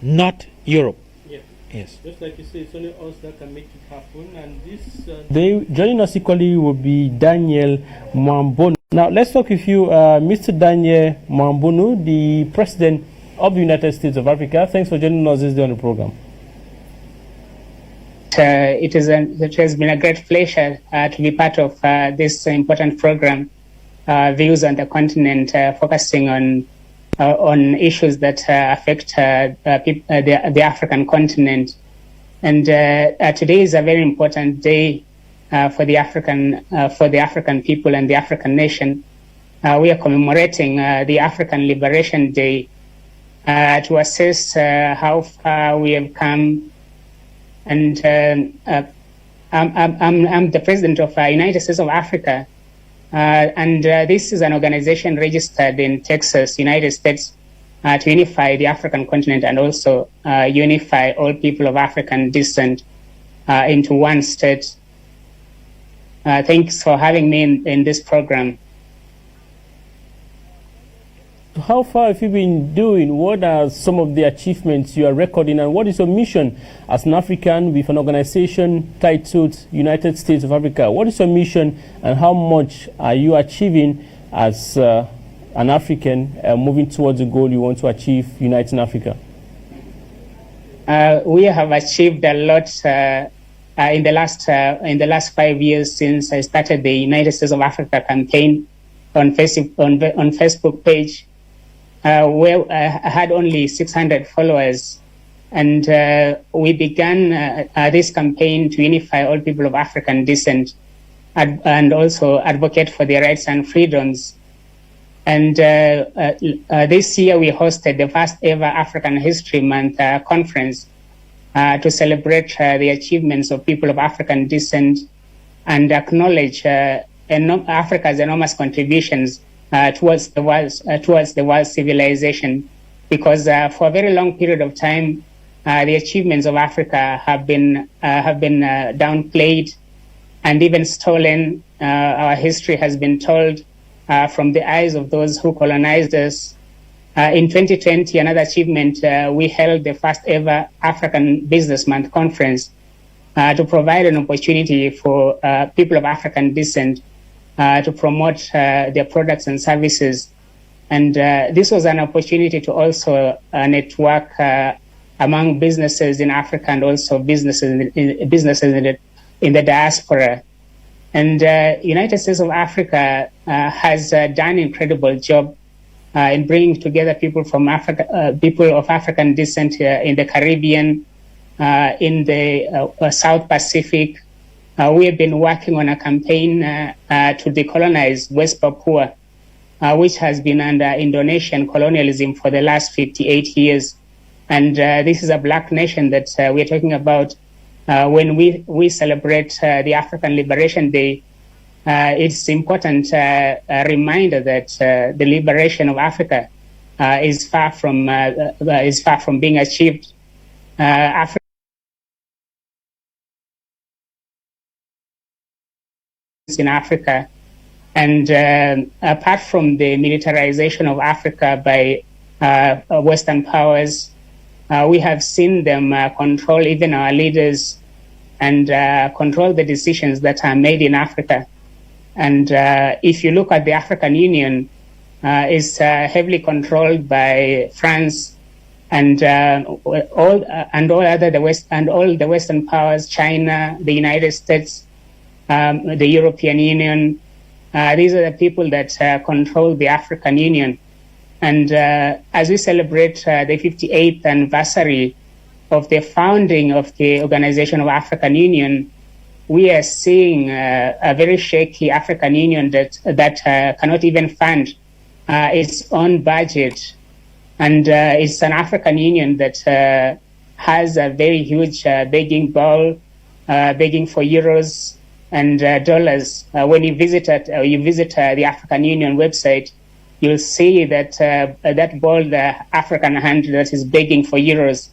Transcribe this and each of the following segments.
not Europe. Yes. Yes. Just like you say, it's only us that can make it happen. And this. Joining us equally will be Daniel Mwambonu. Now, let's talk with you, Mr. Daniel Mwambonu, the President of the United States of Africa. Thanks for joining us this day on the program. It has been a great pleasure to be part of this important program, Views on the Continent, focusing on issues that affect the African continent. And today is a very important day for the African people and the African nation. We are commemorating the African Liberation Day to assess how far we have come. And I'm the president of United States of Africa, and this is an organization registered in Texas, United States, to unify the African continent and also unify all people of African descent into one state. Thanks for having me in this program. How far have you been doing? What are some of the achievements you are recording, and what is your mission as an African with an organization titled United States of Africa? What is your mission, and how much are you achieving as an African moving towards the goal you want to achieve, uniting Africa? We have achieved a lot in the last 5 years since I started the United States of Africa campaign on Facebook page. Where I had only 600 followers, and we began this campaign to unify all people of African descent and also advocate for their rights and freedoms. And this year we hosted the first ever African History Month conference to celebrate the achievements of people of African descent and acknowledge Africa's enormous contributions towards the world's civilization, because for a very long period of time, the achievements of Africa have been downplayed and even stolen. Our history has been told from the eyes of those who colonized us. In 2020, another achievement, we held the first ever African Business Month conference to provide an opportunity for people of African descent to promote their products and services. And this was an opportunity to also network among businesses in Africa and also businesses in the diaspora. And United States of Africa has done an incredible job in bringing together people from Africa, people of African descent in the Caribbean, in the South Pacific. We have been working on a campaign to decolonize West Papua, which has been under Indonesian colonialism for the last 58 years. And this is a black nation that we're talking about. When we celebrate the African Liberation Day, it's important reminder that the liberation of Africa is far from being achieved. Africa in Africa, and apart from the militarization of Africa by Western powers, we have seen them control even our leaders and control the decisions that are made in Africa. And if you look at the African Union, it's heavily controlled by France and all the Western powers, China, the United States, the European Union. These are the people that control the African Union. And as we celebrate the 58th anniversary of the founding of the Organization of African Union, we are seeing a very shaky African Union that cannot even fund its own budget. And it's an African Union that has a very huge begging bowl, begging for euros and dollars. When you visit the African Union website, you'll see that that bold African hand that is begging for euros.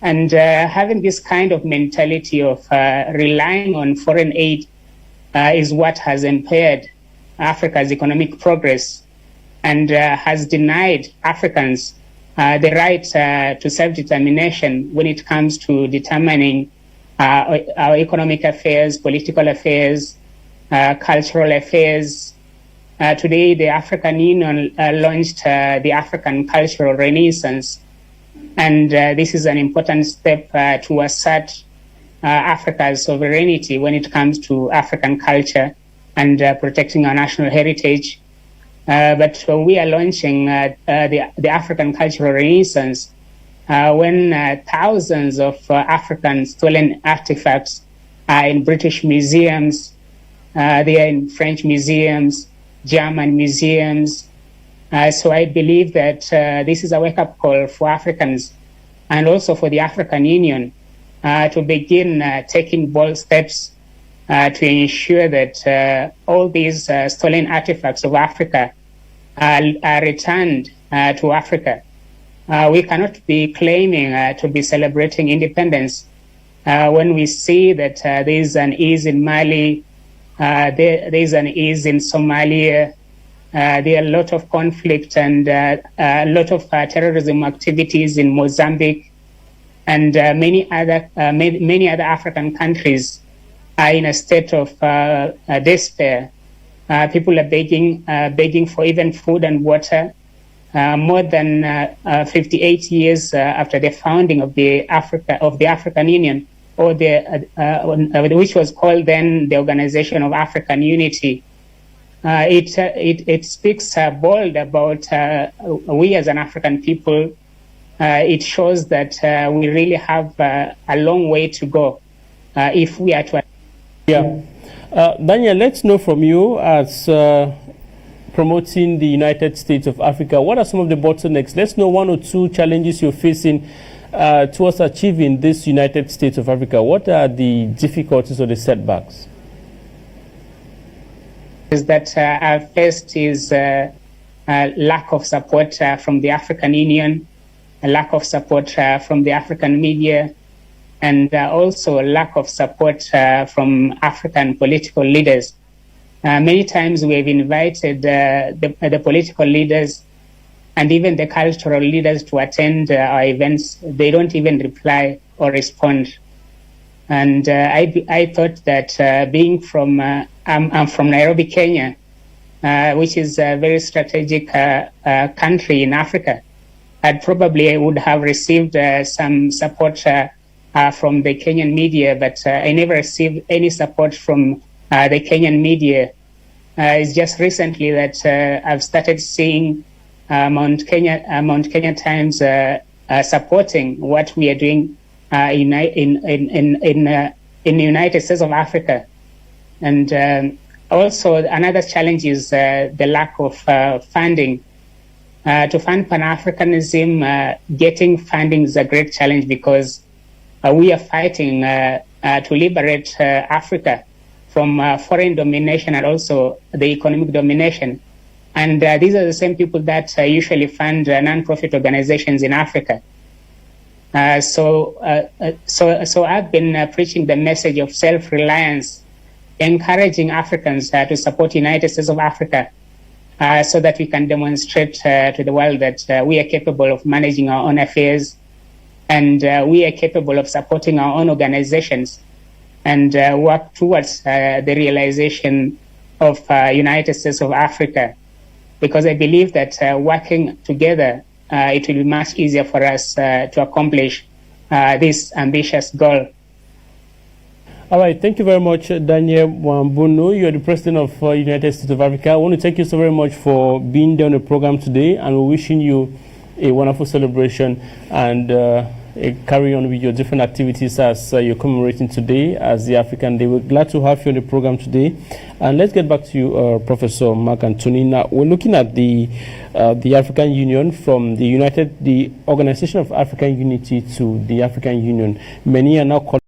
And having this kind of mentality of relying on foreign aid is what has impaired Africa's economic progress and has denied Africans the right to self-determination when it comes to determining our economic affairs, political affairs, cultural affairs. Today, the African Union launched the African Cultural Renaissance, and this is an important step to assert Africa's sovereignty when it comes to African culture and protecting our national heritage. But we are launching the African Cultural Renaissance when thousands of African stolen artifacts are in British museums, they are in French museums, German museums. So I believe that this is a wake-up call for Africans and also for the African Union to begin taking bold steps to ensure that all these stolen artifacts of Africa are returned to Africa. We cannot be claiming to be celebrating independence when we see that there is an ease in Mali, there is an ease in Somalia, there are a lot of conflict and a lot of terrorism activities in Mozambique, and many other African countries are in a state of despair. People are begging for even food and water. More than 58 years after the founding of the African Union, or which was called then the Organization of African Unity, it speaks bold about we as an African people. It shows that we really have a long way to go if we are to. Yeah. Daniel, let's know from you as promoting the United States of Africa. What are some of the bottlenecks? Let's know one or two challenges you're facing towards achieving this United States of Africa. What are the difficulties or the setbacks? Is that our first is a lack of support from the African Union, a lack of support from the African media, and also a lack of support from African political leaders. Many times we have invited the political leaders and even the cultural leaders to attend our events. They don't even reply or respond. And I thought that being from, I'm from Nairobi, Kenya, which is a very strategic country in Africa, I probably would have received some support from the Kenyan media, but I never received any support from the Kenyan media. It's just recently that I've started seeing Mount Kenya Times supporting what we are doing in the United States of Africa. And also another challenge is the lack of funding. To fund Pan-Africanism, getting funding is a great challenge because we are fighting to liberate Africa from foreign domination and also the economic domination. And these are the same people that usually fund non-profit organizations in Africa. So I've been preaching the message of self-reliance, encouraging Africans to support the United States of Africa so that we can demonstrate to the world that we are capable of managing our own affairs, and we are capable of supporting our own organizations and work towards the realization of United States of Africa. Because I believe that working together, it will be much easier for us to accomplish this ambitious goal. All right, thank you very much, Daniel Mwambonu. You are the President of United States of Africa. I want to thank you so very much for being there on the program today, and we're wishing you a wonderful celebration and carry on with your different activities as you're commemorating today as the African Day. We're glad to have you on the program today. And let's get back to you, Professor Mark Anthony. Now, we're looking at the African Union from the Organization of African Unity to the African Union. Many are now calling